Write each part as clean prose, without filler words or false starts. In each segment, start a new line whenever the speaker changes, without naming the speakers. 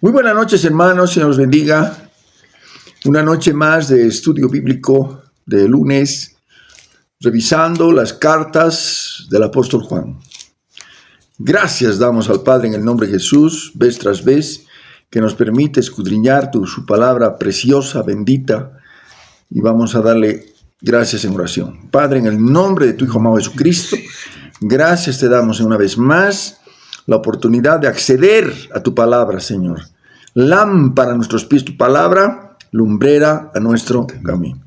Muy buenas noches, hermanos, Señor los bendiga. Una noche más de estudio bíblico de lunes, revisando las cartas del apóstol Juan. Gracias damos al Padre en el nombre de Jesús, vez tras vez, que nos permite escudriñar su palabra preciosa, bendita, y vamos a darle gracias en oración. Padre, en el nombre de tu Hijo amado Jesucristo, gracias te damos una vez más la oportunidad de acceder a tu palabra, Señor. Lámpara a nuestros pies tu palabra, lumbrera a nuestro camino.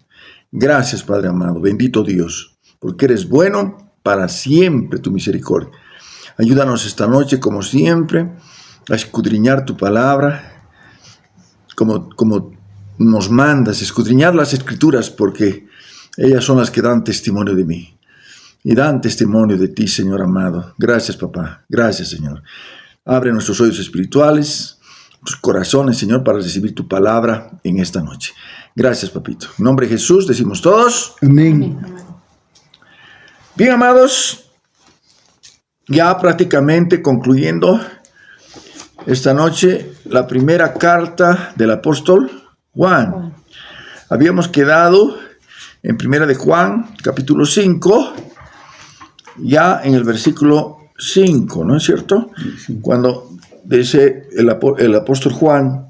Gracias, Padre amado, bendito Dios, porque eres bueno para siempre tu misericordia. Ayúdanos esta noche, como siempre, a escudriñar tu palabra, como nos mandas, escudriñar las Escrituras, porque ellas son las que dan testimonio de mí. Y dan testimonio de ti, Señor amado. Gracias, papá. Gracias, Señor. Abre nuestros oídos espirituales, tus corazones, Señor, para recibir tu palabra en esta noche. Gracias, papito. En nombre de Jesús decimos todos.
Amén.
Bien, amados, ya prácticamente concluyendo esta noche la primera carta del apóstol Juan. Habíamos quedado en primera de Juan, capítulo 5, ya en el versículo 5, ¿no es cierto?
Sí.
Cuando dice el apóstol Juan,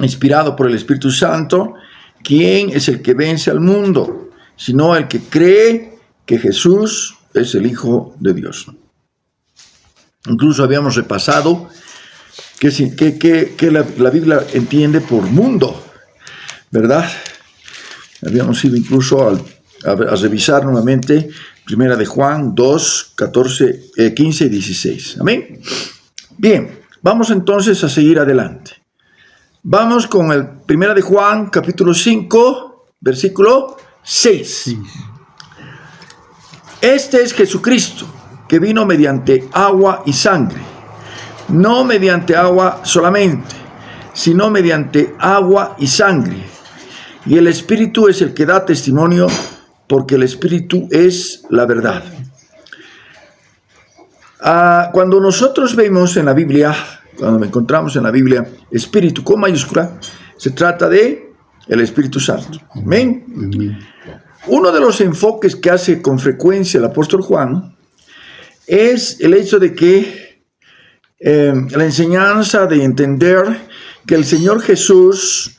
inspirado por el Espíritu Santo, ¿quién es el que vence al mundo? Sino el que cree que Jesús es el Hijo de Dios. Incluso habíamos repasado que la Biblia entiende por mundo, ¿verdad? Habíamos ido incluso a revisar nuevamente primera de Juan 2, 15 y 16. Amén. Bien, vamos entonces a seguir adelante. Vamos con el primera de Juan, capítulo 5, versículo 6.
Sí.
Este es Jesucristo, que vino mediante agua y sangre, no mediante agua solamente, sino mediante agua y sangre. Y el Espíritu es el que da testimonio, porque el Espíritu es la verdad. Cuando nosotros vemos en la Biblia, cuando encontramos en la Biblia Espíritu con mayúscula, se trata de el Espíritu Santo. Amén.
Amén.
Uno de los enfoques que hace con frecuencia el apóstol Juan es el hecho de que la enseñanza de entender que el Señor Jesús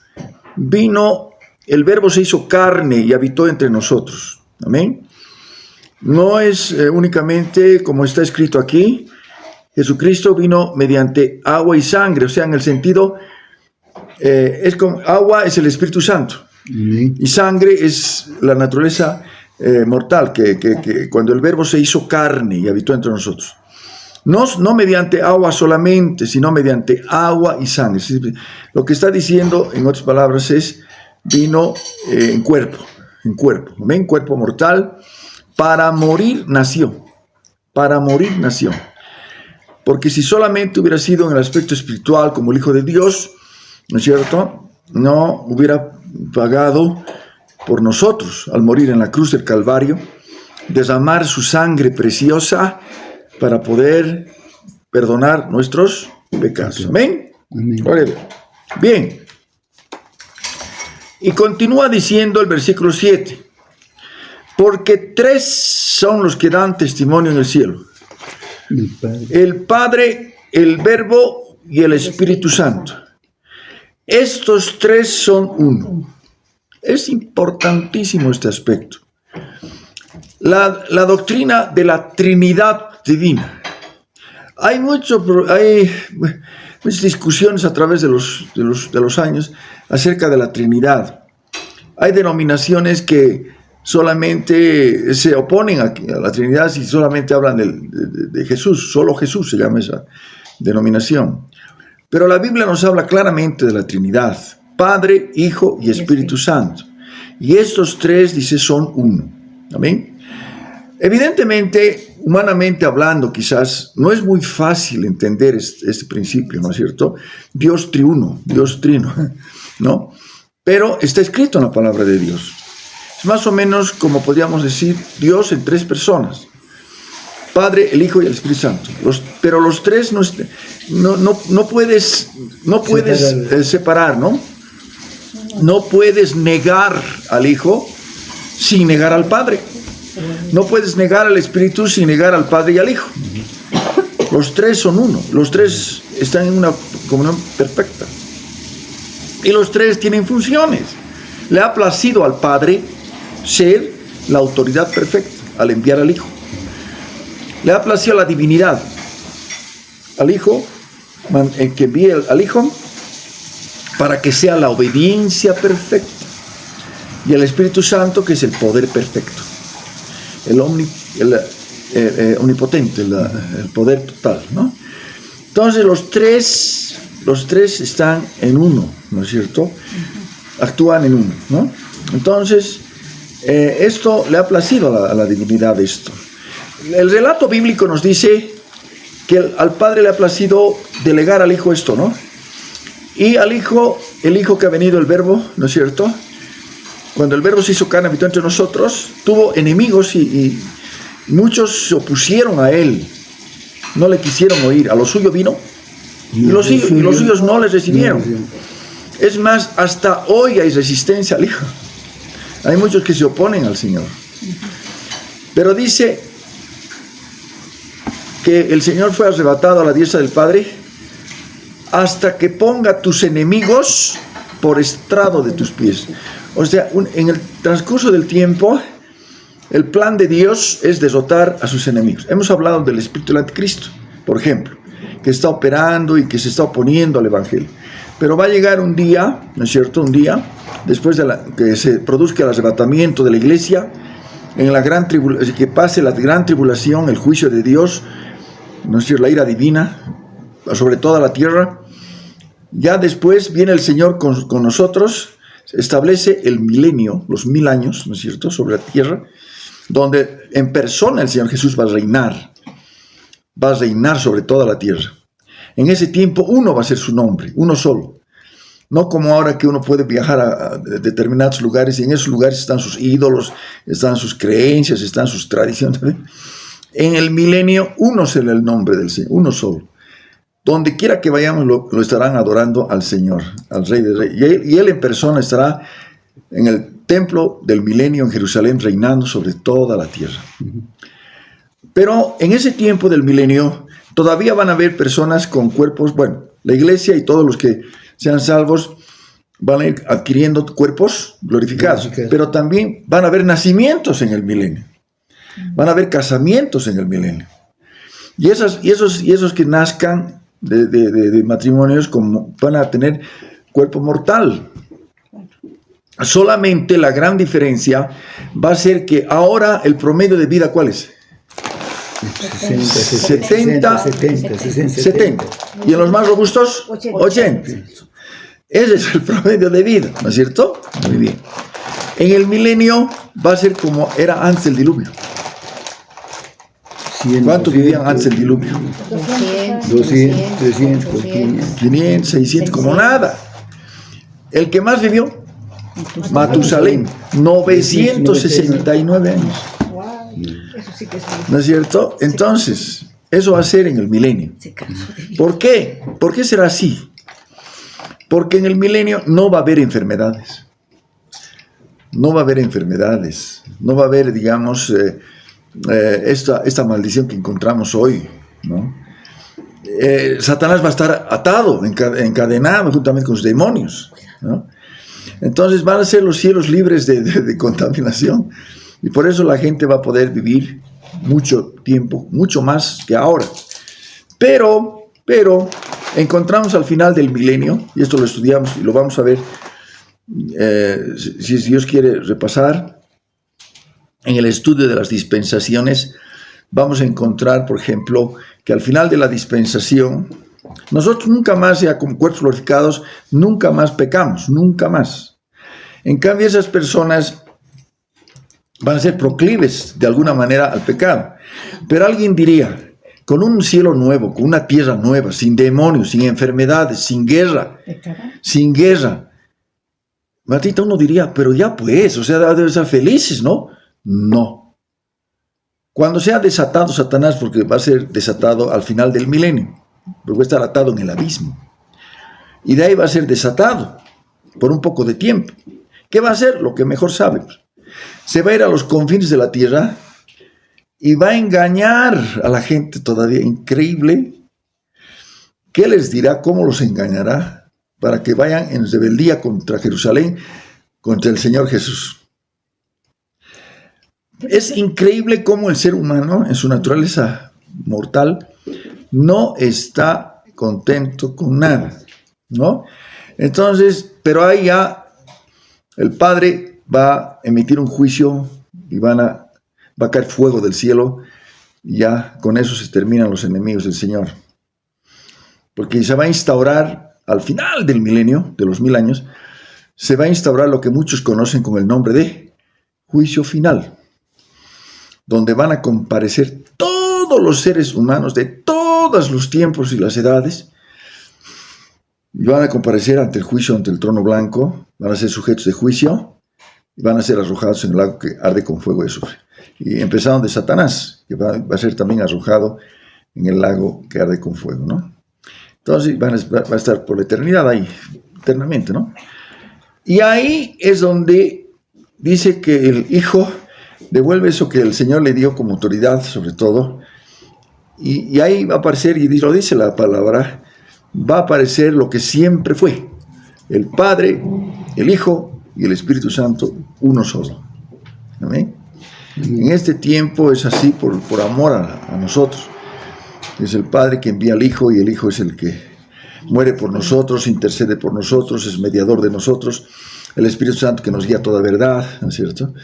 vino, el Verbo se hizo carne y habitó entre nosotros. Amén. No es únicamente como está escrito aquí, Jesucristo vino mediante agua y sangre, o sea, en el sentido, es como agua es el Espíritu Santo.
Amén.
Y sangre es la naturaleza mortal, que cuando el Verbo se hizo carne y habitó entre nosotros. No mediante agua solamente, sino mediante agua y sangre. Lo que está diciendo, en otras palabras, es vino en cuerpo, ¿amén? Cuerpo mortal, para morir nació, Porque si solamente hubiera sido en el aspecto espiritual como el Hijo de Dios, ¿no es cierto?, no hubiera pagado por nosotros al morir en la cruz del Calvario, derramar su sangre preciosa para poder perdonar nuestros pecados. Amén.
Amén.
Gloria a Dios. Bien. Y continúa diciendo el versículo 7. Porque tres son los que dan testimonio en el cielo:
El Padre.
el Padre, el Verbo y el Espíritu Santo. Estos tres son uno. Es importantísimo este aspecto. La doctrina de la Trinidad divina. Hay muchas discusiones a través de los años acerca de la Trinidad. Hay denominaciones que solamente se oponen a la Trinidad si solamente hablan de Jesús. Solo Jesús se llama esa denominación. Pero la Biblia nos habla claramente de la Trinidad: Padre, Hijo y Espíritu Santo. Y estos tres, dice, son uno. Amén. Evidentemente, humanamente hablando, quizás no es muy fácil entender este principio, ¿no es cierto? Dios triuno, Dios trino, ¿no? Pero está escrito en la palabra de Dios. Es más o menos como podríamos decir Dios en tres personas: Padre, el Hijo y el Espíritu Santo. Pero los tres no puedes separar, ¿no? No puedes negar al Hijo sin negar al Padre. No puedes negar al Espíritu sin negar al Padre y al Hijo. Los tres son uno. Los tres están en una comunión perfecta. Y los tres tienen funciones. Le ha placido al Padre ser la autoridad perfecta al enviar al Hijo. Le ha placido la divinidad al Hijo, que envíe al Hijo para que sea la obediencia perfecta. Y el Espíritu Santo, que es el poder perfecto. El omnipotente, el poder total, ¿no? Entonces los tres están en uno, ¿no es cierto? Actúan en uno, ¿no? Entonces, esto le ha placido a la divinidad esto. El relato bíblico nos dice que al Padre le ha placido delegar al Hijo esto, ¿no? Y al Hijo, el Hijo que ha venido el Verbo, ¿no es cierto? Cuando el Verbo se hizo carne, habitó entre nosotros, tuvo enemigos y muchos se opusieron a él. No le quisieron oír. A lo suyo vino y los suyos no les recibieron. Es más, hasta hoy hay resistencia al Hijo. Hay muchos que se oponen al Señor. Pero dice que el Señor fue arrebatado a la diestra del Padre hasta que ponga tus enemigos por estrado de tus pies. O sea, en el transcurso del tiempo, el plan de Dios es derrotar a sus enemigos. Hemos hablado del espíritu del anticristo, por ejemplo, que está operando y que se está oponiendo al Evangelio. Pero va a llegar un día, ¿no es cierto? Un día, después de que se produzca el arrebatamiento de la iglesia, en la gran que pase la gran tribulación, el juicio de Dios, ¿no es cierto? La ira divina sobre toda la tierra. Ya después viene el Señor con nosotros, establece el milenio, los 1000 años, ¿no es cierto?, sobre la tierra, donde en persona el Señor Jesús va a reinar sobre toda la tierra. En ese tiempo uno va a ser su nombre, uno solo. No como ahora que uno puede viajar a determinados lugares y en esos lugares están sus ídolos, están sus creencias, están sus tradiciones. En el milenio uno será el nombre del Señor, uno solo. Donde quiera que vayamos lo estarán adorando al Señor, al Rey de Reyes. Y Él en persona estará en el templo del milenio en Jerusalén reinando sobre toda la tierra. Pero en ese tiempo del milenio todavía van a haber personas con cuerpos, bueno, la iglesia y todos los que sean salvos van a ir adquiriendo cuerpos glorificados, pero también van a haber nacimientos en el milenio, van a haber casamientos en el milenio. Y esos que nazcan de matrimonios van a tener cuerpo mortal. Solamente la gran diferencia va a ser que ahora el promedio de vida, ¿cuál es? 70. Y en los más robustos, 80. Ese es el promedio de vida, ¿no es cierto? Muy bien. En el milenio va a ser como era antes del diluvio. ¿Cuántos vivían antes del diluvio?
200, 300,
500, 600, como nada. El que más vivió, Matusalén, 969 años. ¿No es cierto? Entonces, eso va a ser en el milenio. ¿Por qué? ¿Por qué será así? Porque en el milenio no va a haber enfermedades. No va a haber enfermedades. No va a haber, digamos, esta maldición que encontramos hoy, ¿no? Satanás va a estar atado, encadenado juntamente con sus demonios, ¿no? Entonces van a ser los cielos libres de contaminación y por eso la gente va a poder vivir mucho tiempo, mucho más que ahora. Pero encontramos al final del milenio, y esto lo estudiamos y lo vamos a ver, si Dios quiere repasar, en el estudio de las dispensaciones, vamos a encontrar, por ejemplo, que al final de la dispensación, nosotros nunca más, ya como cuerpos glorificados, nunca más pecamos, nunca más. En cambio, esas personas van a ser proclives de alguna manera al pecado. Pero alguien diría, con un cielo nuevo, con una tierra nueva, sin demonios, sin enfermedades, sin guerra, Matita, uno diría, pero ya pues, o sea, deben ser felices, ¿no? No. Cuando sea desatado Satanás, porque va a ser desatado al final del milenio, porque va a estar atado en el abismo. Y de ahí va a ser desatado por un poco de tiempo. ¿Qué va a hacer? Lo que mejor sabe. Se va a ir a los confines de la tierra y va a engañar a la gente todavía. Increíble. ¿Qué les dirá? ¿Cómo los engañará? Para que vayan en rebeldía contra Jerusalén, contra el Señor Jesús. Es increíble cómo el ser humano, en su naturaleza mortal, no está contento con nada, ¿no? Entonces, pero ahí ya el Padre va a emitir un juicio y va a caer fuego del cielo, y ya con eso se terminan los enemigos del Señor. Porque se va a instaurar, al final del milenio, de los 1000 años, se va a instaurar lo que muchos conocen con el nombre de juicio final, donde van a comparecer todos los seres humanos de todos los tiempos y las edades, y van a comparecer ante el juicio, ante el trono blanco, van a ser sujetos de juicio, y van a ser arrojados en el lago que arde con fuego y azufre. Y empezaron de Satanás, que va a ser también arrojado en el lago que arde con fuego, ¿no? Entonces va a estar por la eternidad ahí, eternamente, ¿no? Y ahí es donde dice que el Hijo devuelve eso que el Señor le dio como autoridad, sobre todo, y ahí va a aparecer, y lo dice la palabra, va a aparecer lo que siempre fue: el Padre, el Hijo y el Espíritu Santo, uno solo. ¿Amén? En este tiempo es así por amor a nosotros. Es el Padre que envía al Hijo, y el Hijo es el que muere por nosotros, intercede por nosotros, es mediador de nosotros. El Espíritu Santo que nos guía a toda verdad, ¿no es cierto?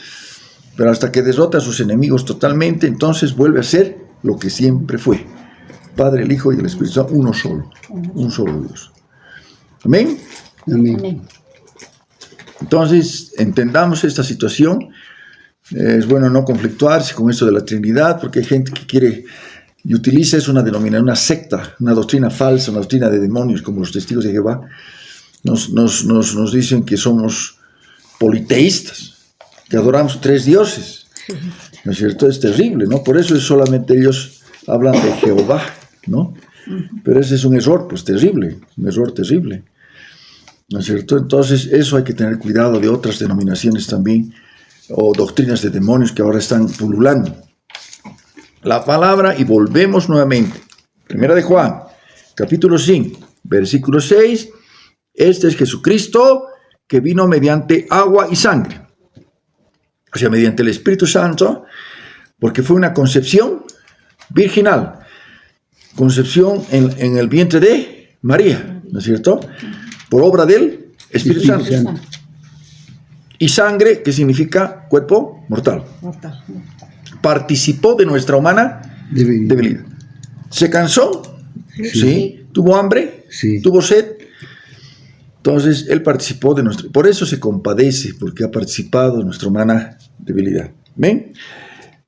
Pero hasta que derrota a sus enemigos totalmente, entonces vuelve a ser lo que siempre fue: Padre, el Hijo y el Espíritu Santo, uno solo, un solo Dios. ¿Amén?
Amén.
Entonces, entendamos esta situación. Es bueno no conflictuarse con esto de la Trinidad, porque hay gente que quiere y utiliza es una denominación, una secta, una doctrina falsa, una doctrina de demonios, como los testigos de Jehová. Nos dicen que somos politeístas, que adoramos 3 dioses, ¿no es cierto? Es terrible, ¿no? Por eso es solamente ellos hablan de Jehová, ¿no? Pero ese es un error, pues terrible, un error terrible, ¿no es cierto? Entonces eso hay que tener cuidado de otras denominaciones también, o doctrinas de demonios que ahora están pululando. La palabra, y volvemos nuevamente, Primera de Juan, capítulo 5, versículo 6, este es Jesucristo que vino mediante agua y sangre, o sea, mediante el Espíritu Santo, porque fue una concepción virginal, concepción en el vientre de María, ¿no es cierto? Por obra del Espíritu Santo. Y sangre, que significa cuerpo mortal. Participó de nuestra humana debilidad. ¿Se cansó? Sí. ¿Tuvo hambre?
Sí.
¿Tuvo sed? Entonces, él participó de nuestra... Por eso se compadece, porque ha participado de nuestra humana debilidad. ¿Ven?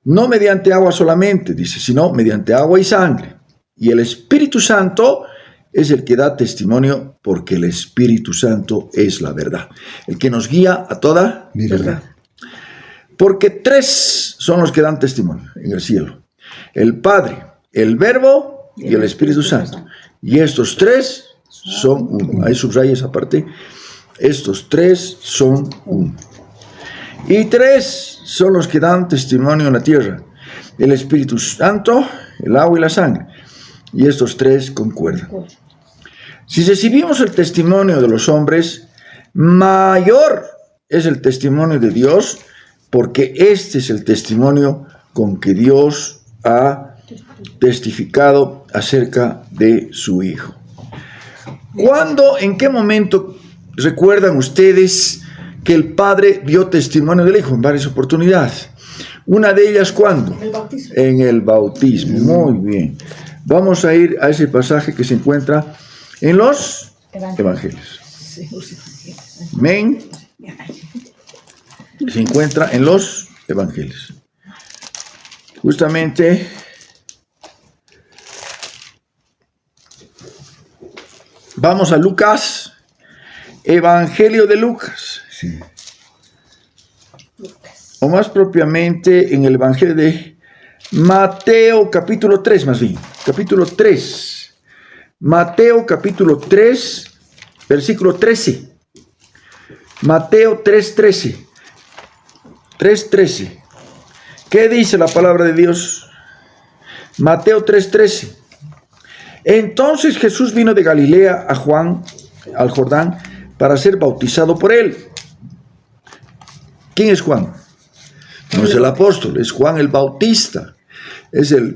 No mediante agua solamente, dice, sino mediante agua y sangre. Y el Espíritu Santo es el que da testimonio, porque el Espíritu Santo es la verdad, el que nos guía a toda verdad. Porque 3 son los que dan testimonio en el cielo: el Padre, el Verbo y el Espíritu Santo. Y estos 3 son uno. Hay subrayas aparte. Estos 3 son uno. Y 3 son los que dan testimonio en la tierra: el Espíritu Santo, el agua y la sangre. Y estos 3 concuerdan. Si recibimos el testimonio de los hombres, mayor es el testimonio de Dios, porque este es el testimonio con que Dios ha testificado acerca de su Hijo. ¿Cuándo, en qué momento recuerdan ustedes que el Padre dio testimonio del Hijo? En varias oportunidades. Una de ellas, ¿cuándo? En el bautismo. Muy bien. Vamos a ir a ese pasaje que se encuentra en los Evangelios. Amén. Se encuentra en los Evangelios. Justamente vamos a Lucas, Evangelio de Lucas.
Sí.
O más propiamente en el Evangelio de Mateo capítulo 3, más bien. Capítulo 3. Mateo capítulo 3, versículo 13. Mateo 3:13. 3:13. ¿Qué dice la palabra de Dios? Mateo 3:13. Entonces Jesús vino de Galilea a Juan, al Jordán, para ser bautizado por él. ¿Quién es Juan? No es el apóstol, es Juan el Bautista. Es el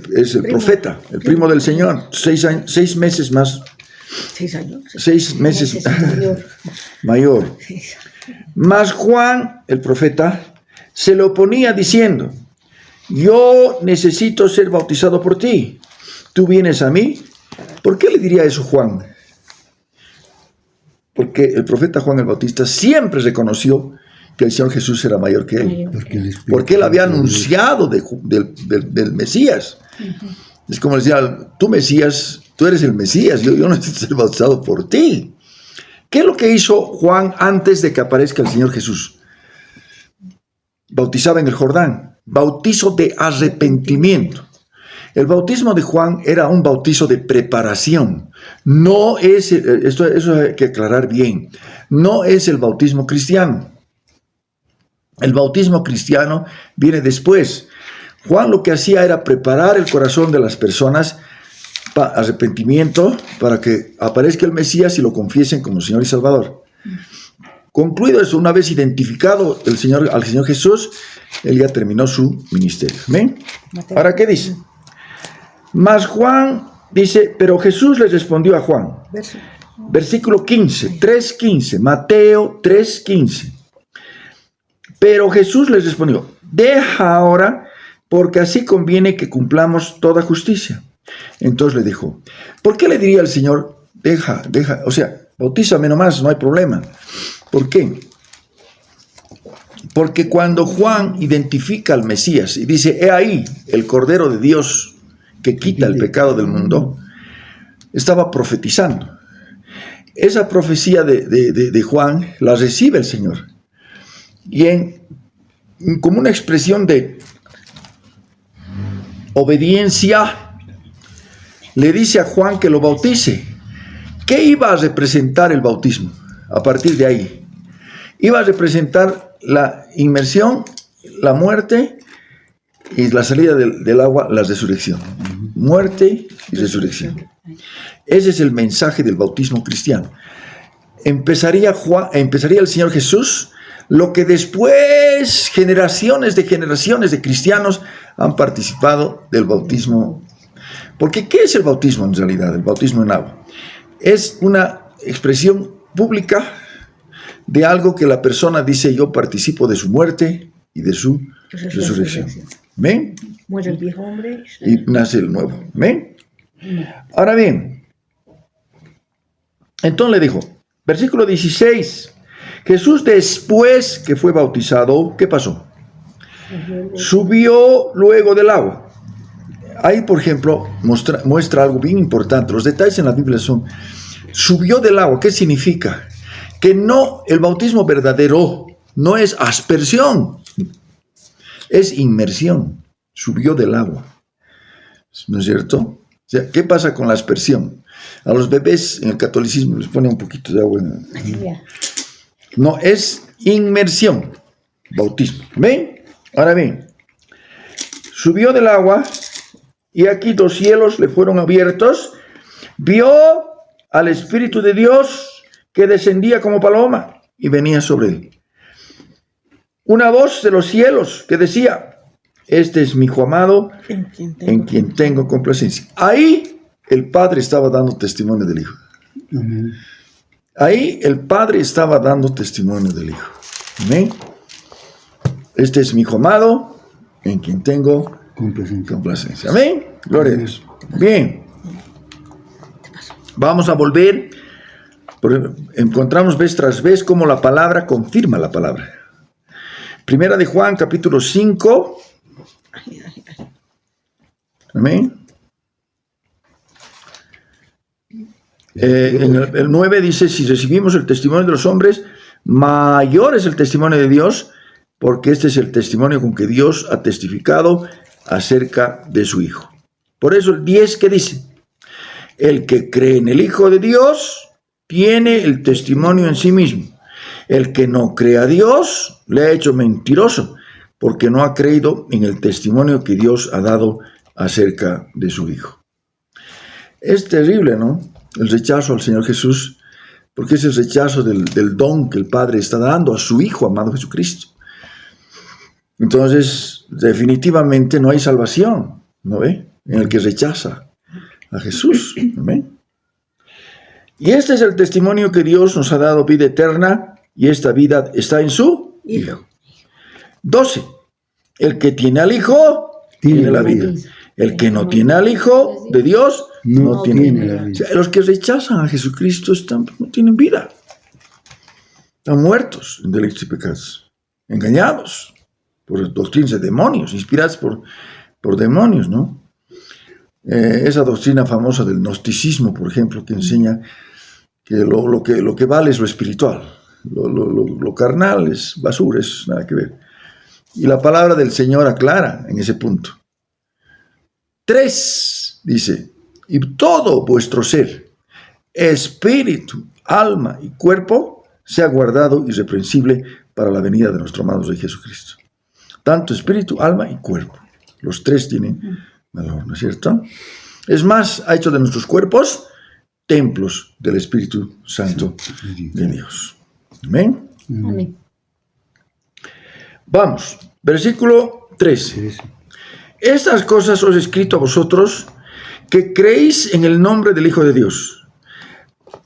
profeta, el primo del Señor. 6 meses más.
6 años.
6 meses mayor. Mas Juan, el profeta, se le oponía diciendo: yo necesito ser bautizado por ti. ¿Tú vienes a mí? ¿Por qué le diría eso Juan? Porque el profeta Juan el Bautista siempre reconoció que el Señor Jesús era mayor que él. Porque él había anunciado del Mesías. Es como decía: tú Mesías, tú eres el Mesías, yo necesito ser bautizado por ti. ¿Qué es lo que hizo Juan antes de que aparezca el Señor Jesús? Bautizaba en el Jordán. Bautizo de arrepentimiento. El bautismo de Juan era un bautizo de preparación. No es, eso hay que aclarar bien, no es el bautismo cristiano. El bautismo cristiano viene después. Juan lo que hacía era preparar el corazón de las personas para arrepentimiento, para que aparezca el Mesías y lo confiesen como Señor y Salvador. Concluido eso, una vez identificado al Señor Jesús, él ya terminó su ministerio. ¿Amén? Ahora, ¿qué dice? Mas Juan dice: pero Jesús les respondió a Juan. Versículo 15, 3:15, Mateo 3:15. Pero Jesús les respondió: deja ahora, porque así conviene que cumplamos toda justicia. Entonces le dijo: ¿por qué le diría al Señor, deja, o sea, bautízame nomás, no hay problema? ¿Por qué? Porque cuando Juan identifica al Mesías y dice: he ahí el Cordero de Dios que quita el pecado del mundo, estaba profetizando. Esa profecía de Juan la recibe el Señor. Y como una expresión de obediencia, le dice a Juan que lo bautice. ¿Qué iba a representar el bautismo? A partir de ahí, iba a representar la inmersión, la muerte y la salida del agua, la resurrección. Muerte y resurrección. Ese es el mensaje del bautismo cristiano. Empezaría el Señor Jesús lo que después generaciones de cristianos han participado del bautismo. Porque ¿qué es el bautismo en realidad? El bautismo en agua es una expresión pública de algo que la persona dice: yo participo de su muerte y de su resurrección. ¿Ven?
Muere el viejo hombre
y nace el nuevo. ¿Ven? Ahora bien, entonces le dijo, versículo 16, Jesús después que fue bautizado, ¿qué pasó? Subió luego del agua. Ahí, por ejemplo, muestra algo bien importante. Los detalles en la Biblia son: subió del agua. ¿Qué significa? Que no, el bautismo verdadero no es aspersión, es inmersión. Subió del agua. ¿No es cierto? O sea, ¿qué pasa con la aspersión? A los bebés en el catolicismo les ponen un poquito de agua. No, es inmersión, bautismo. ¿Ven? Ahora bien, subió del agua y aquí los cielos le fueron abiertos. Vio al Espíritu de Dios que descendía como paloma y venía sobre él. Una voz de los cielos que decía: este es mi hijo amado, en quien tengo complacencia. Ahí el Padre estaba dando testimonio del Hijo. Ahí el Padre estaba dando testimonio del Hijo. ¿Amén? Este es mi hijo amado, en quien tengo complacencia. Amén. Gloria a Dios. Bien. Vamos a volver. Encontramos vez tras vez cómo la palabra confirma la palabra. Primera de Juan, capítulo 5. Amén. En el 9 dice: si recibimos el testimonio de los hombres, mayor es el testimonio de Dios, porque este es el testimonio con que Dios ha testificado acerca de su Hijo. Por eso el 10 que dice, el que cree en el Hijo de Dios tiene el testimonio en sí mismo. El que no cree a Dios le ha hecho mentiroso, porque no ha creído en el testimonio que Dios ha dado acerca de su Hijo. Es terrible, ¿no? El rechazo al Señor Jesús, porque es el rechazo del don que el Padre está dando a su Hijo amado Jesucristo. Entonces, definitivamente no hay salvación, ¿no ve? En el que rechaza a Jesús, ¿no ve? Y este es el testimonio que Dios nos ha dado, vida eterna, y esta vida está en su Hijo. 12. El que tiene al Hijo, tiene la vida. El que no tiene al Hijo de Dios, no tiene la vida. O sea, los que rechazan a Jesucristo no tienen vida. Están muertos en delitos y pecados, engañados por doctrinas de demonios, inspiradas por demonios, ¿no? Esa doctrina famosa del gnosticismo, por ejemplo, que enseña que lo que vale es lo espiritual, lo carnal es basura, es nada que ver. Y la palabra del Señor aclara en ese punto. 3, dice, y todo vuestro ser, espíritu, alma y cuerpo, sea guardado irreprensible para la venida de nuestro amado Rey Jesucristo. Tanto espíritu, alma y cuerpo. Los 3 tienen valor, ¿no es cierto? Es más, ha hecho de nuestros cuerpos templos del Espíritu Santo de Dios. Amén.
Amén.
Vamos, versículo 13. Estas cosas os he escrito a vosotros que creéis en el nombre del Hijo de Dios,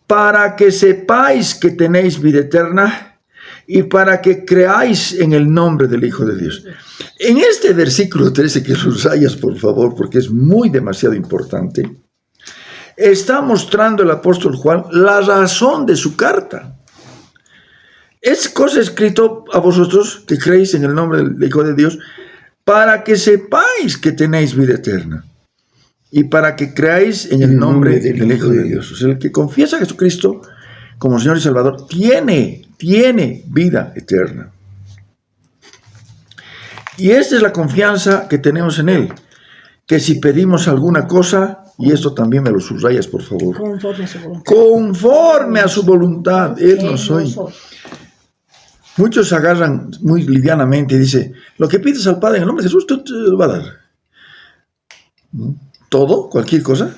para que sepáis que tenéis vida eterna y para que creáis en el nombre del Hijo de Dios. En este versículo 13, que subrayas por favor, porque es demasiado importante, está mostrando el apóstol Juan la razón de su carta. Es cosa escrito a vosotros que creéis en el nombre del Hijo de Dios, para que sepáis que tenéis vida eterna y para que creáis en el nombre del Hijo de Dios. O sea, el que confiesa a Jesucristo como Señor y Salvador tiene vida eterna. Y esta es la confianza que tenemos en Él, que si pedimos alguna cosa, y esto también me lo subrayas por favor, conforme a su voluntad, Él nos oye. Muchos agarran muy livianamente y dicen, lo que pides al Padre en el nombre de Jesús, te lo va a dar. ¿Todo? ¿Cualquier cosa?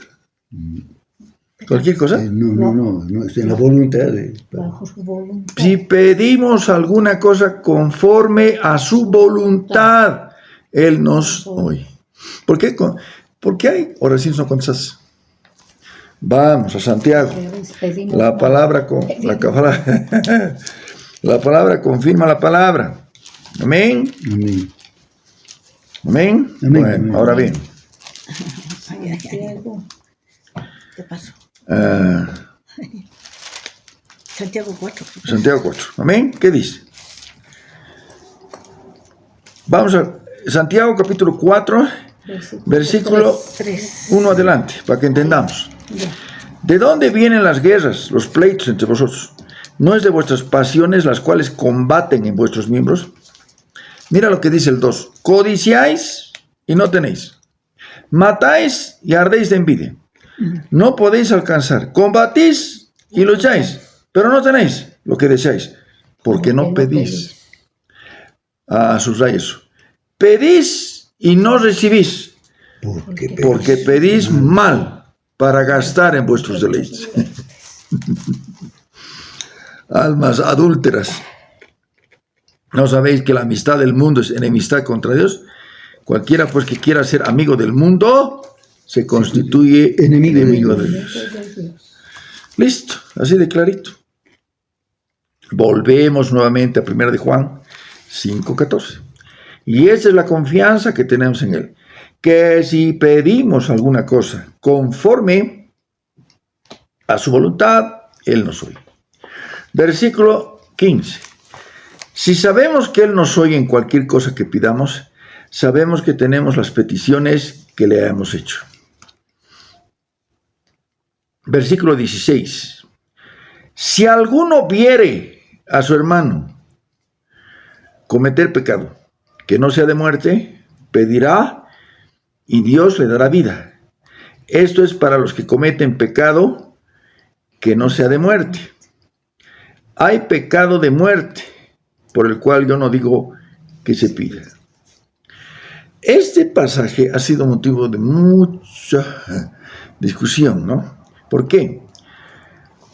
¿Cualquier cosa?
No, es en la voluntad.
Bajo su voluntad.
Si pedimos alguna cosa conforme a su voluntad, Él nos oye. ¿Por qué? Porque hay oraciones no contestadas. Vamos a Santiago. La palabra la palabra confirma la palabra. Amén.
Amén.
Amén.
Amén.
Bueno,
Amén.
ahora bien.
¿Qué pasó? Santiago 4.
Santiago 4. Amén. ¿Qué dice? Vamos a Santiago capítulo 4, versículo 1 adelante, para que entendamos. ¿De dónde vienen las guerras, los pleitos entre vosotros? ¿No es de vuestras pasiones las cuales combaten en vuestros miembros? Mira lo que dice el 2. Codiciáis y no tenéis. Matáis y ardéis de envidia. No podéis alcanzar. Combatís y lucháis, pero no tenéis lo que deseáis, porque no pedís. Subraya eso. Pedís y no recibís, porque pedís mal para gastar en vuestros deleites. Almas adúlteras, ¿no sabéis que la amistad del mundo es enemistad contra Dios? Cualquiera pues que quiera ser amigo del mundo se constituye enemigo de Dios. Listo, así de clarito. Volvemos nuevamente a 1 de Juan 5:14. Y esa es la confianza que tenemos en Él, que si pedimos alguna cosa conforme a su voluntad, Él nos oye. Versículo 15. Si sabemos que Él nos oye en cualquier cosa que pidamos, sabemos que tenemos las peticiones que le hemos hecho. Versículo 16. Si alguno viere a su hermano cometer pecado que no sea de muerte, pedirá y Dios le dará vida. Esto es para los que cometen pecado que no sea de muerte. Hay pecado de muerte, por el cual yo no digo que se pida. Este pasaje ha sido motivo de mucha discusión, ¿no? ¿Por qué?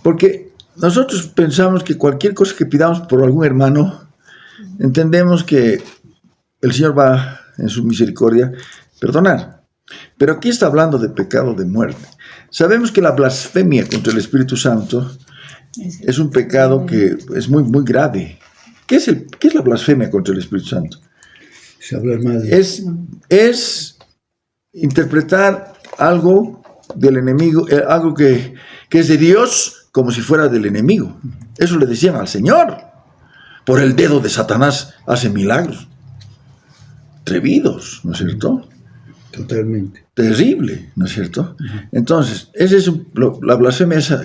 Porque nosotros pensamos que cualquier cosa que pidamos por algún hermano, entendemos que el Señor va en su misericordia perdonar. Pero aquí está hablando de pecado de muerte. Sabemos que la blasfemia contra el Espíritu Santo es un pecado que es muy, muy grave. ¿Qué es la blasfemia contra el Espíritu Santo?
Es hablar mal.
Es interpretar algo del enemigo, algo que es de Dios, como si fuera del enemigo. Eso le decían al Señor. Por el dedo de Satanás hace milagros. Atrevidos, ¿no es cierto?
Totalmente.
Terrible, ¿no es cierto? Entonces, esa es la blasfemia esa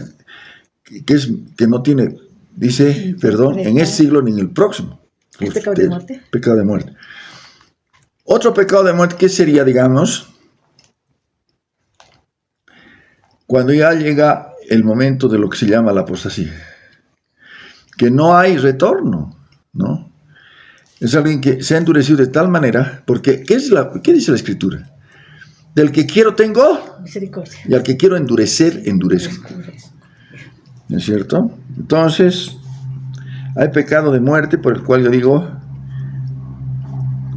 que no tiene, dice, perdón, en este siglo ni en el próximo.
¿Es pecado de muerte?
Pecado de muerte. Otro pecado de muerte, ¿qué sería, digamos? Cuando ya llega el momento de lo que se llama la apostasía. Que no hay retorno, ¿no? Es alguien que se ha endurecido de tal manera, porque, ¿qué dice la Escritura? Del que quiero tengo,
Misericordia.
y al que quiero endurecer, endurezco. ¿No es cierto? Entonces, hay pecado de muerte por el cual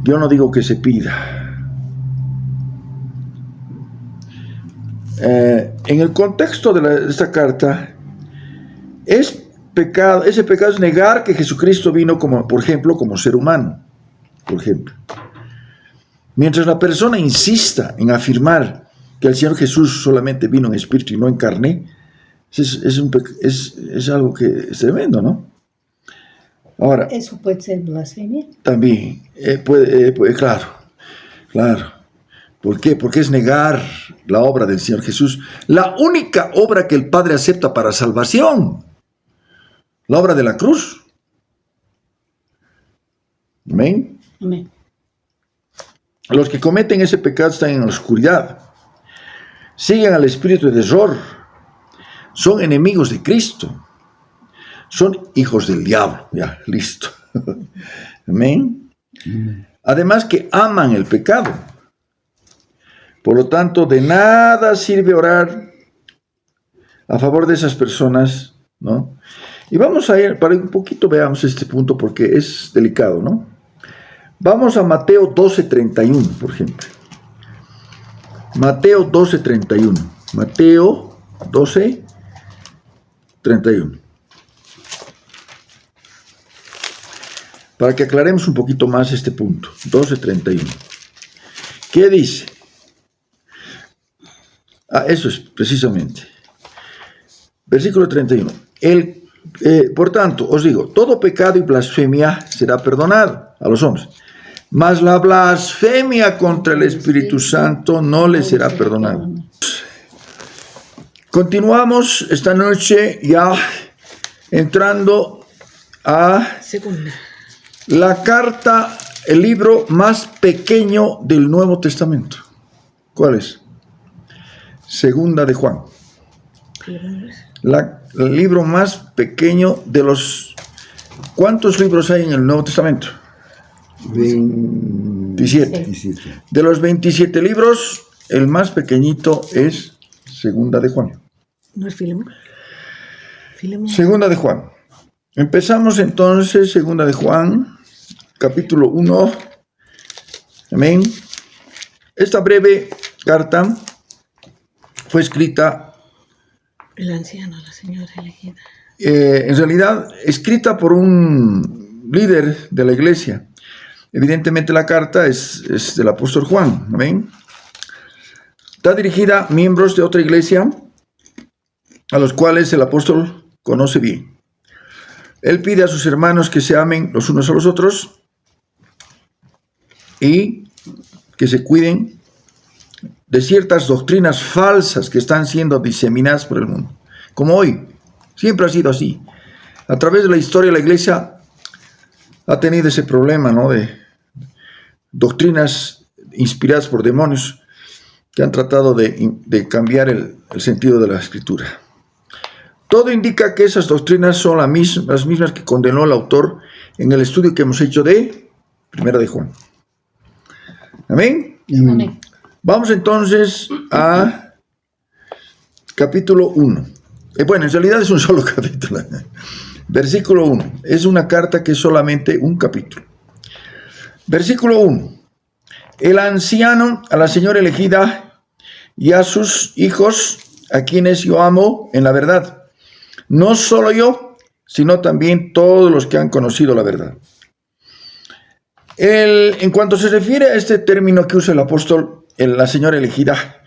yo no digo que se pida. En el contexto de esta carta, ese pecado es negar que Jesucristo vino por ejemplo, como ser humano. Por ejemplo. Mientras la persona insista en afirmar que el Señor Jesús solamente vino en espíritu y no en carne, es algo que es tremendo, ¿no? Ahora,
¿Eso puede ser blasfemia?
también, claro. ¿Por qué? Porque es negar la obra del Señor Jesús, la única obra que el Padre acepta para salvación, la obra de la cruz. Amén.
Amén.
Los que cometen ese pecado están en la oscuridad, siguen al espíritu de error, son enemigos de Cristo, son hijos del diablo. Ya, listo. Amén. Además que aman el pecado. Por lo tanto, de nada sirve orar a favor de esas personas, ¿no? Y vamos a ir, para un poquito veamos este punto porque es delicado, ¿no? Vamos a Mateo 12:31, por ejemplo. Mateo 12:31. Mateo 12:31. Para que aclaremos un poquito más este punto. 12:31. ¿Qué dice? Eso es precisamente. Versículo 31. Por tanto, os digo, todo pecado y blasfemia será perdonado a los hombres, mas la blasfemia contra el Espíritu Santo no le será perdonada. Continuamos esta noche ya entrando a
Segunda.
la carta, el libro más pequeño del Nuevo Testamento. ¿Cuál es? Segunda de Juan. El libro más pequeño de los... ¿Cuántos libros hay en el Nuevo Testamento? 27. De los 27 libros, el más pequeñito es Segunda de Juan.
¿No es Filemón?
Segunda de Juan. Empezamos entonces, Segunda de Juan, capítulo 1. Amén. Esta breve carta fue escrita,
El anciano, la señora elegida.
En realidad, escrita por un líder de la iglesia. Evidentemente la carta es del apóstol Juan. Amén. Está dirigida a miembros de otra iglesia a los cuales el apóstol conoce bien. Él pide a sus hermanos que se amen los unos a los otros y que se cuiden de ciertas doctrinas falsas que están siendo diseminadas por el mundo. Como hoy, siempre ha sido así. A través de la historia la iglesia ha tenido ese problema, ¿no? De doctrinas inspiradas por demonios que han tratado de cambiar el sentido de la escritura. Todo indica que esas doctrinas son las mismas que condenó el autor en el estudio que hemos hecho de Primera de Juan. ¿Amén?
Amén.
Vamos entonces a capítulo 1. Bueno, en realidad es un solo capítulo. Versículo 1. Es una carta que es solamente un capítulo. Versículo 1. El anciano, a la señora elegida y a sus hijos, a quienes yo amo en la verdad. No solo yo, sino también todos los que han conocido la verdad. En cuanto se refiere a este término que usa el apóstol, la señora elegida,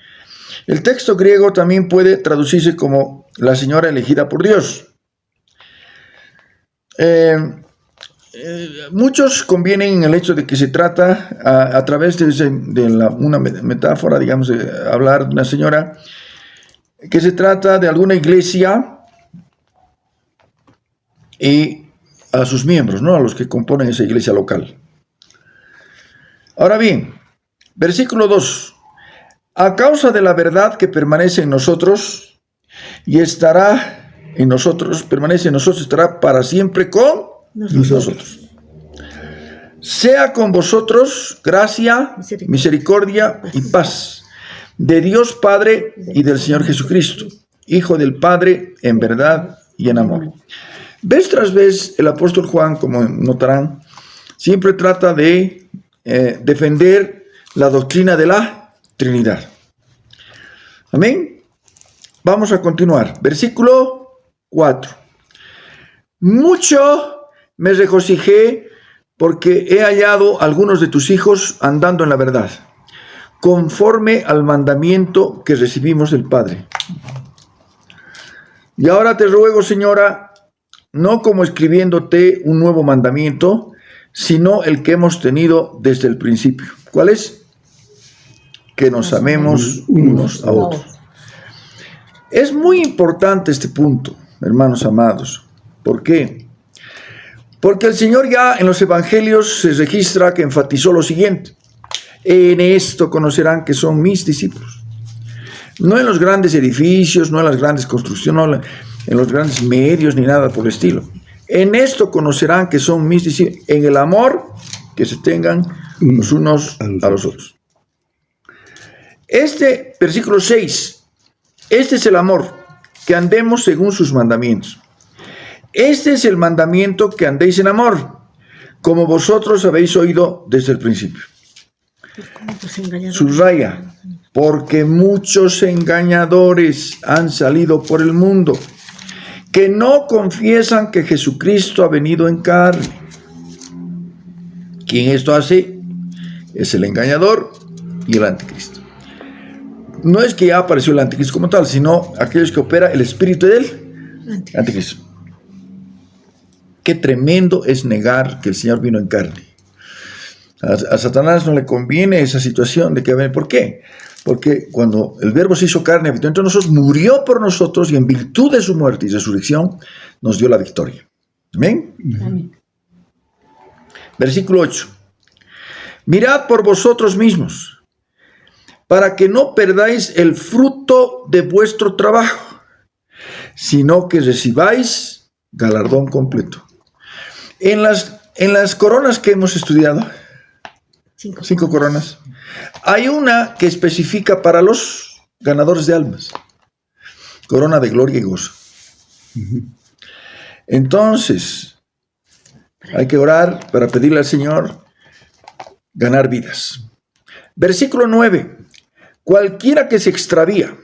el texto griego también puede traducirse como la señora elegida por Dios. Muchos convienen en el hecho de que se trata, a través de una metáfora, digamos, de hablar de una señora, que se trata de alguna iglesia y a sus miembros, ¿no? A los que componen esa iglesia local. Ahora bien, versículo 2. A causa de la verdad que permanece en nosotros y estará en nosotros, permanece en nosotros, estará para siempre con nosotros. Sea con vosotros gracia, misericordia y paz de Dios Padre y del Señor Jesucristo, Hijo del Padre en verdad y en amor. Vez tras vez el apóstol Juan, como notarán, siempre trata de defender la doctrina de la Trinidad. Amén. Vamos a continuar. Versículo 4. Mucho me regocijé porque he hallado algunos de tus hijos andando en la verdad, conforme al mandamiento que recibimos del Padre. Y ahora te ruego, señora, no como escribiéndote un nuevo mandamiento, sino el que hemos tenido desde el principio. ¿Cuál es? Que nos amemos unos a otros. Es muy importante este punto, hermanos amados. ¿Por qué? Porque el Señor ya en los evangelios se registra que enfatizó lo siguiente: en esto conocerán que son mis discípulos. No en los grandes edificios, no en las grandes construcciones, no en los grandes medios, ni nada por el estilo. En esto conocerán que son mis discípulos, en el amor que se tengan los unos a los otros. Este versículo 6, este es el amor, que andemos según sus mandamientos. Este es el mandamiento, que andéis en amor, como vosotros habéis oído desde el principio. Subraya, porque muchos engañadores han salido por el mundo, que no confiesan que Jesucristo ha venido en carne. Quien esto hace es el engañador y el anticristo. No es que ya apareció el anticristo como tal, sino aquellos que opera el espíritu del anticristo. Qué tremendo es negar que el Señor vino en carne. A Satanás no le conviene esa situación de que, ¿por qué? Porque cuando el Verbo se hizo carne, habitó entre nosotros, murió por nosotros y en virtud de su muerte y resurrección nos dio la victoria. ¿Amén?
Amén.
Versículo 8. Mirad por vosotros mismos, para que no perdáis el fruto de vuestro trabajo, sino que recibáis galardón completo. En las coronas que hemos estudiado, 5 coronas, hay una que especifica para los ganadores de almas: corona de gloria y gozo. Entonces, hay que orar para pedirle al Señor ganar vidas. Versículo 9. Cualquiera que se extravía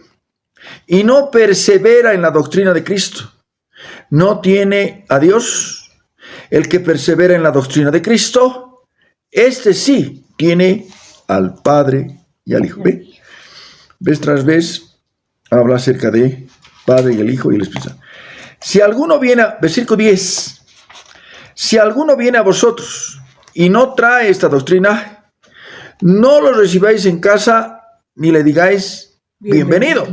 y no persevera en la doctrina de Cristo, no tiene a Dios. El que persevera en la doctrina de Cristo, este sí tiene al Padre y al Hijo. ¿Ve? Vez tras vez habla acerca de Padre y el Hijo y el Espíritu Santo. Si alguno viene, versículo 10, si alguno viene a vosotros y no trae esta doctrina, no lo recibáis en casa ni le digáis bienvenido,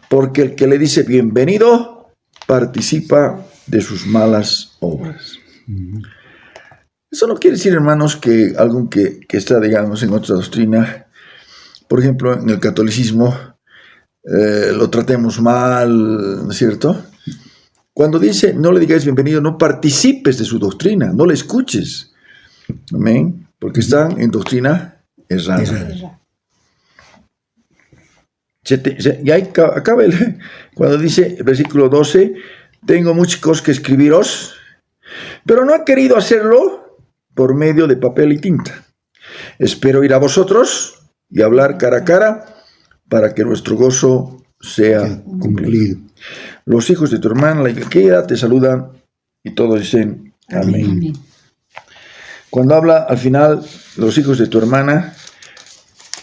porque el que le dice bienvenido participa de sus malas obras. Eso no quiere decir, hermanos, que alguien que está, digamos, en otra doctrina por ejemplo, en el catolicismo, lo tratemos mal, ¿no es cierto? Cuando dice, no le digáis bienvenido, no participes de su doctrina, no le escuches. Amén. Porque están en doctrina errada. Y ahí acaba cuando dice, el versículo 12, tengo muchas cosas que escribiros, pero no he querido hacerlo por medio de papel y tinta. Espero ir a vosotros y hablar cara a cara para que nuestro gozo sea cumplido. Los hijos de tu hermana, la Ilquía, te saludan y todos dicen amén.
Amén.
Cuando habla al final, los hijos de tu hermana,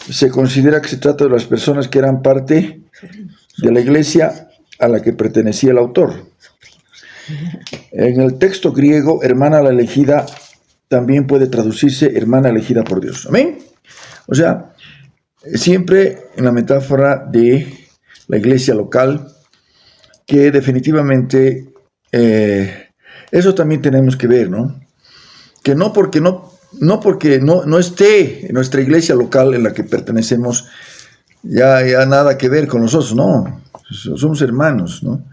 se considera que se trata de las personas que eran parte de la iglesia a la que pertenecía el autor. En el texto griego, hermana la elegida también puede traducirse hermana elegida por Dios. Amén. O sea, siempre en la metáfora de la iglesia local, que definitivamente eso también tenemos que ver, ¿no? Que no porque no esté en nuestra iglesia local en la que pertenecemos, ya nada que ver con nosotros, no, somos hermanos, ¿no?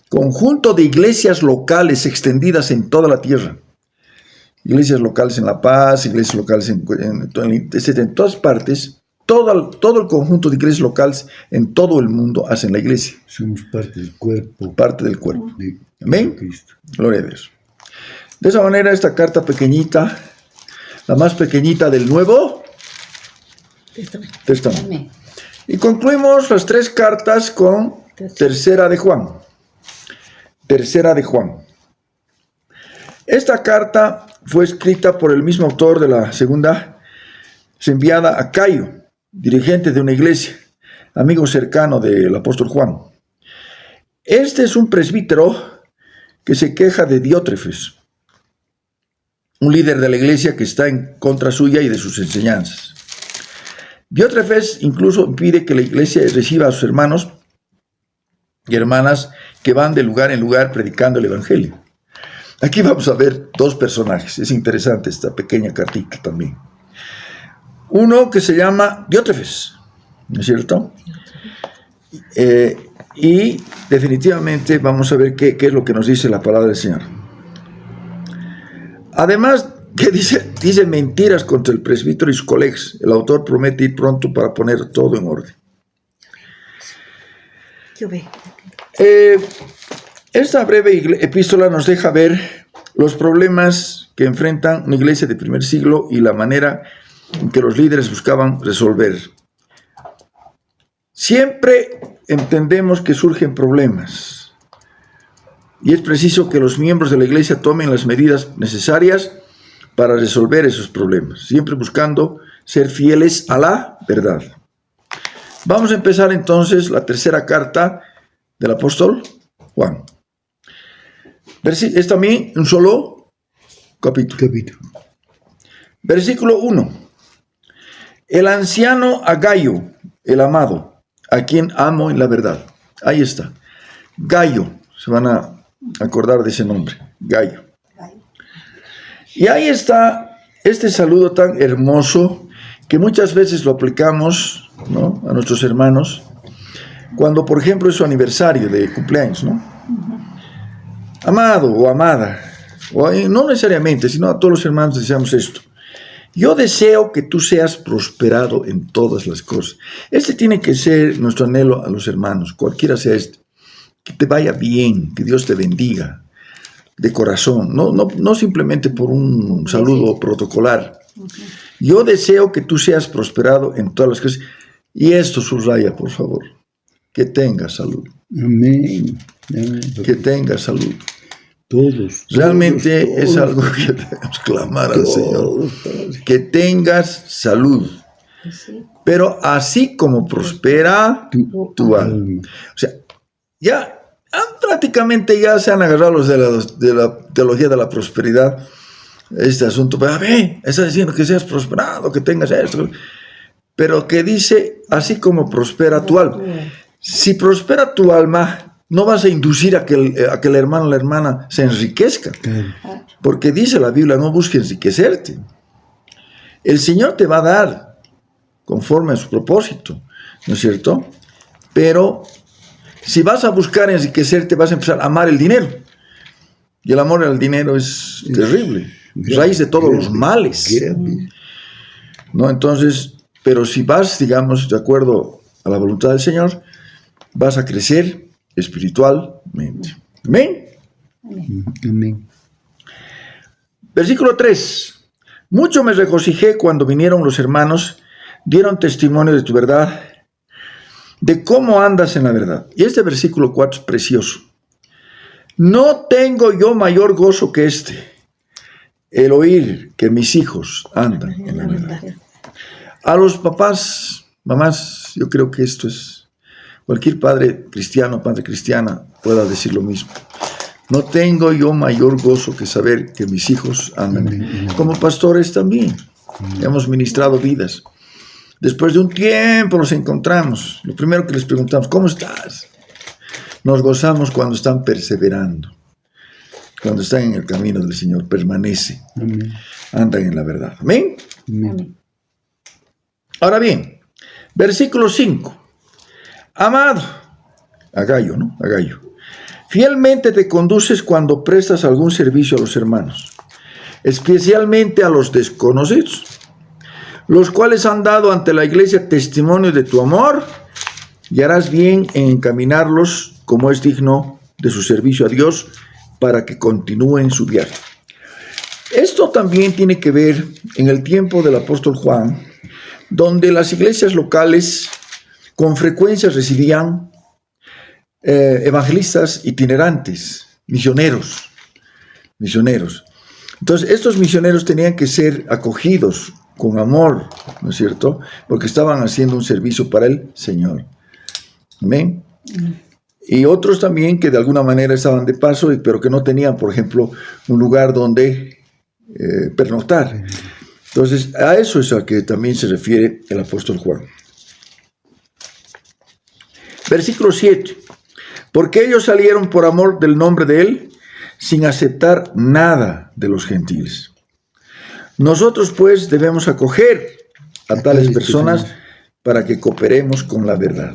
Conjunto de iglesias locales extendidas en toda la tierra, iglesias locales en La Paz, iglesias locales en todas partes, todo el conjunto de iglesias locales en todo el mundo hacen la iglesia.
Somos parte del cuerpo.
Parte del cuerpo.
De
Amén.
Cristo.
Gloria a Dios. De esa manera, esta carta pequeñita, la más pequeñita del Nuevo Testamento.
Amén.
Y concluimos las 3 cartas con Tercera de Juan. Tercera de Juan. Esta carta fue escrita por el mismo autor de la segunda, es enviada a Cayo, dirigente de una iglesia, amigo cercano del apóstol Juan. Este es un presbítero que se queja de Diótrefes, un líder de la iglesia que está en contra suya y de sus enseñanzas. Diótrefes incluso impide que la iglesia reciba a sus hermanos y hermanas que van de lugar en lugar predicando el evangelio. Aquí vamos a ver 2 personajes. Es interesante esta pequeña cartita también. Uno que se llama Diótrefes, ¿no es cierto? Y definitivamente vamos a ver qué es lo que nos dice la palabra del Señor. Además, que dice mentiras contra el presbítero y sus colegas. El autor promete ir pronto para poner todo en orden. Esta breve epístola nos deja ver los problemas que enfrentan una iglesia del primer siglo y la manera en que los líderes buscaban resolver. Siempre entendemos que surgen problemas y es preciso que los miembros de la iglesia tomen las medidas necesarias para resolver esos problemas, siempre buscando ser fieles a la verdad. Vamos a empezar entonces la tercera carta del apóstol Juan. Es también un solo capítulo. Versículo 1. El anciano a Gayo, el amado, a quien amo en la verdad. Ahí está. Gayo, se van a acordar de ese nombre, Gayo. Y ahí está este saludo tan hermoso que muchas veces lo aplicamos, ¿no?, a nuestros hermanos cuando, por ejemplo, es su aniversario de cumpleaños, ¿no? Amado o amada, o no necesariamente, sino a todos los hermanos deseamos esto. Yo deseo que tú seas prosperado en todas las cosas. Este tiene que ser nuestro anhelo a los hermanos, cualquiera sea este. Que te vaya bien, que Dios te bendiga de corazón, no simplemente por un saludo protocolar. Yo deseo que tú seas prosperado en todas las cosas. Y esto subraya, por favor, que tengas salud.
Amén. Amén.
Que tengas salud.
Todos.
Realmente
todos,
es algo que debemos clamar al Señor. Que tengas salud. Pero así como prospera tu alma. O sea, ya prácticamente ya se han agarrado los de la teología de la prosperidad. Este asunto, a ver, está diciendo que seas prosperado, que tengas esto. Pero que dice, así como prospera tu alma. Si prospera tu alma, no vas a inducir a que el hermano o la hermana se enriquezca. Porque dice la Biblia, no busques enriquecerte. El Señor te va a dar. conforme a su propósito, ¿no es cierto? Pero si vas a buscar enriquecerte, vas a empezar a amar el dinero. Y el amor al dinero es terrible, raíz de todos los males, ¿no? Entonces, pero si vas, digamos, de acuerdo a la voluntad del Señor, vas a crecer espiritualmente. Amén.
Amén.
Versículo 3. Mucho me regocijé cuando vinieron los hermanos, dieron testimonio de tu verdad, de cómo andas en la verdad. Y este versículo 4 es precioso. No tengo yo mayor gozo que este, el oír que mis hijos andan en la verdad. A los papás, mamás, yo creo que esto es, cualquier padre cristiano, padre cristiana pueda decir lo mismo. No tengo yo mayor gozo que saber que mis hijos andan. Como pastores también, hemos ministrado vidas. Después de un tiempo nos encontramos. Lo primero que les preguntamos, ¿cómo estás? Nos gozamos cuando están perseverando, cuando están en el camino del Señor, permanecen, andan en la verdad. ¿Amén?
Amén.
Ahora bien, versículo 5. Amado, a Gayo, ¿no? A Gayo. Fielmente te conduces cuando prestas algún servicio a los hermanos, especialmente a los desconocidos, los cuales han dado ante la iglesia testimonio de tu amor, y harás bien en encaminarlos como es digno de su servicio a Dios, para que continúen su viaje. Esto también tiene que ver en el tiempo del apóstol Juan, donde las iglesias locales con frecuencia recibían evangelistas itinerantes, misioneros. Entonces, estos misioneros tenían que ser acogidos con amor, ¿no es cierto? Porque estaban haciendo un servicio para el Señor. Amén. Y otros también que de alguna manera estaban de paso, pero que no tenían, por ejemplo, un lugar donde pernoctar. Entonces, a eso es a que también se refiere el apóstol Juan. Versículo 7. Porque ellos salieron por amor del nombre de él, sin aceptar nada de los gentiles. Nosotros, pues, debemos acoger a tales personas para que cooperemos con la verdad.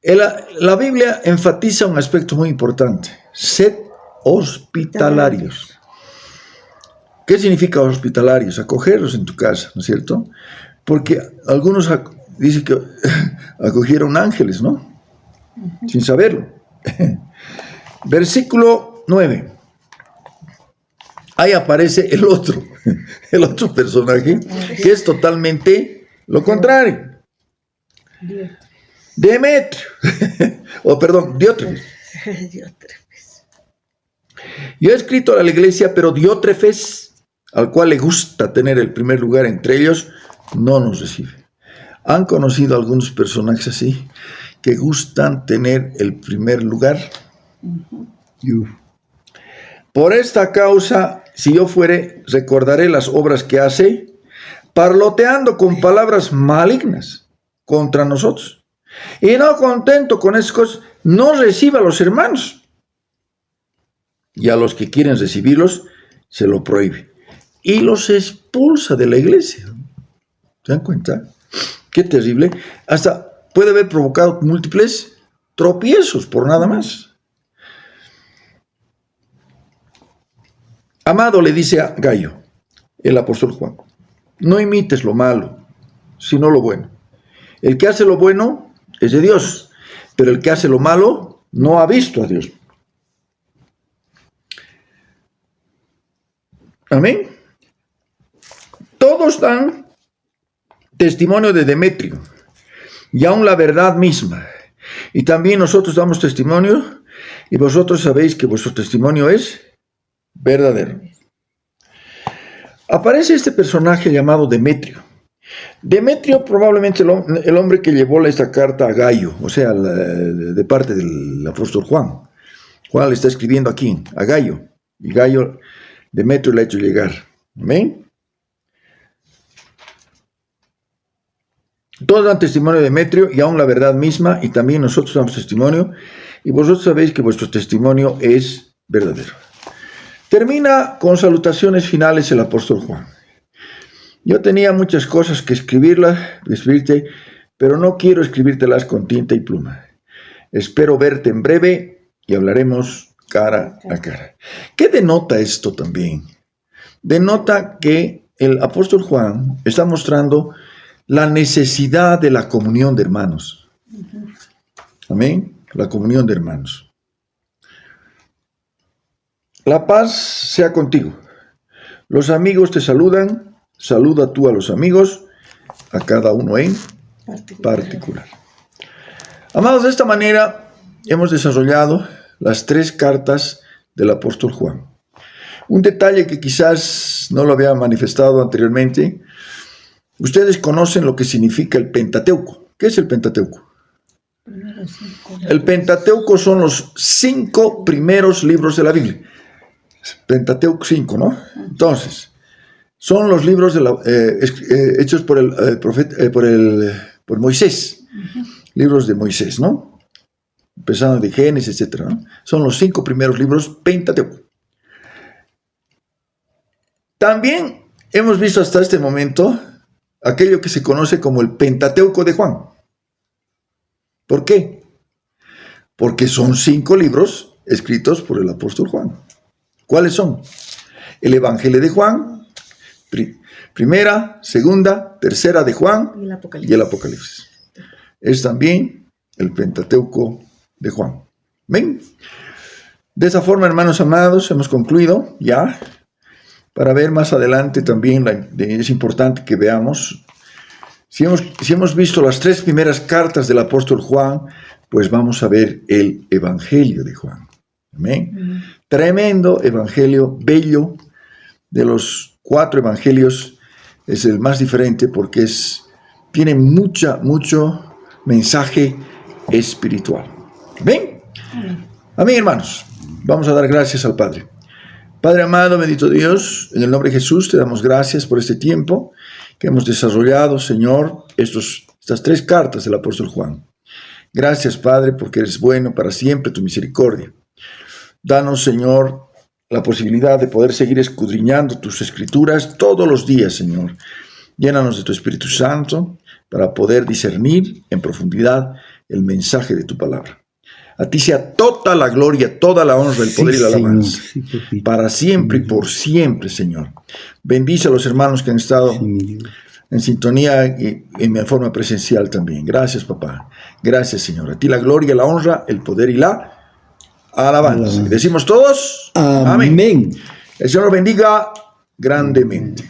La Biblia enfatiza un aspecto muy importante. Sed hospitalarios. ¿Qué significa hospitalarios? Acogerlos en tu casa, ¿no es cierto? Porque algunos dicen que acogieron ángeles, ¿no? Sin saberlo. Versículo 9. Ahí aparece el otro personaje, que es totalmente lo contrario. Demetrio, Diótrefes. Yo he escrito a la iglesia, pero Diótrefes, al cual le gusta tener el primer lugar entre ellos, no nos recibe. ¿Han conocido algunos personajes así, que gustan tener el primer lugar? Por esta causa, si yo fuere, recordaré las obras que hace, parloteando con palabras malignas contra nosotros. Y no contento con esas cosas, no reciba a los hermanos. Y a los que quieren recibirlos, se lo prohíbe. Y los expulsa de la iglesia. ¿Se dan cuenta? Qué terrible. Hasta puede haber provocado múltiples tropiezos por nada más. Amado, le dice a Gayo, el apóstol Juan, no imites lo malo, sino lo bueno. El que hace lo bueno es de Dios, pero el que hace lo malo no ha visto a Dios. Amén. Todos dan testimonio de Demetrio, y aún la verdad misma. Y también nosotros damos testimonio, y vosotros sabéis que vuestro testimonio es verdadero. Aparece este personaje llamado Demetrio. Demetrio probablemente el hombre que llevó esta carta a Gayo, o sea, de parte del apóstol Juan. Juan le está escribiendo aquí a Gayo, y Gayo, Demetrio le ha hecho llegar. Amén. Todos dan testimonio de Demetrio y aún la verdad misma, y también nosotros damos testimonio, y vosotros sabéis que vuestro testimonio es verdadero. Termina con salutaciones finales el apóstol Juan. Yo tenía muchas cosas que escribirte, pero no quiero escribírtelas con tinta y pluma. Espero verte en breve y hablaremos cara a cara. ¿Qué denota esto también? Denota que el apóstol Juan está mostrando la necesidad de la comunión de hermanos. Amén. La comunión de hermanos. La paz sea contigo. Los amigos te saludan. Saluda tú a los amigos, a cada uno en particular. Amados, de esta manera hemos desarrollado las 3 cartas del apóstol Juan. Un detalle que quizás no lo había manifestado anteriormente. Ustedes conocen lo que significa el Pentateuco. ¿Qué es el Pentateuco? El Pentateuco son los 5 primeros libros de la Biblia. Pentateuco 5, ¿no? Entonces, son los libros hechos por el profeta, por Moisés. Libros de Moisés, ¿no? Empezando de Génesis, etc., ¿no? Son los 5 primeros libros Pentateuco. También hemos visto hasta este momento aquello que se conoce como el Pentateuco de Juan. ¿Por qué? Porque son 5 libros escritos por el apóstol Juan. ¿Cuáles son? El Evangelio de Juan, primera, segunda, tercera de Juan y el Apocalipsis. Es también el Pentateuco de Juan. ¿Ven? De esa forma, hermanos amados, hemos concluido ya. Para ver más adelante también, es importante que veamos. Si hemos visto las 3 primeras cartas del apóstol Juan, pues vamos a ver el Evangelio de Juan. Amén. Tremendo evangelio, bello. De los 4 evangelios es el más diferente porque tiene mucho mensaje espiritual. ¿Ven? Amén, hermanos. Vamos a dar gracias al Padre. Padre amado, bendito Dios, en el nombre de Jesús te damos gracias por este tiempo que hemos desarrollado, Señor, estas 3 cartas del apóstol Juan. Gracias, Padre, porque eres bueno para siempre, tu misericordia. Danos, Señor, la posibilidad de poder seguir escudriñando tus escrituras todos los días, Señor. Llénanos de tu Espíritu Santo para poder discernir en profundidad el mensaje de tu palabra. A ti sea toda la gloria, toda la honra, el poder y la alabanza, para siempre y por siempre, Señor. Bendice a los hermanos que han estado en sintonía y en forma presencial también. Gracias, papá. Gracias, Señor. A ti la gloria, la honra, el poder y la alabanza. Y decimos todos, amén. El Señor bendiga grandemente.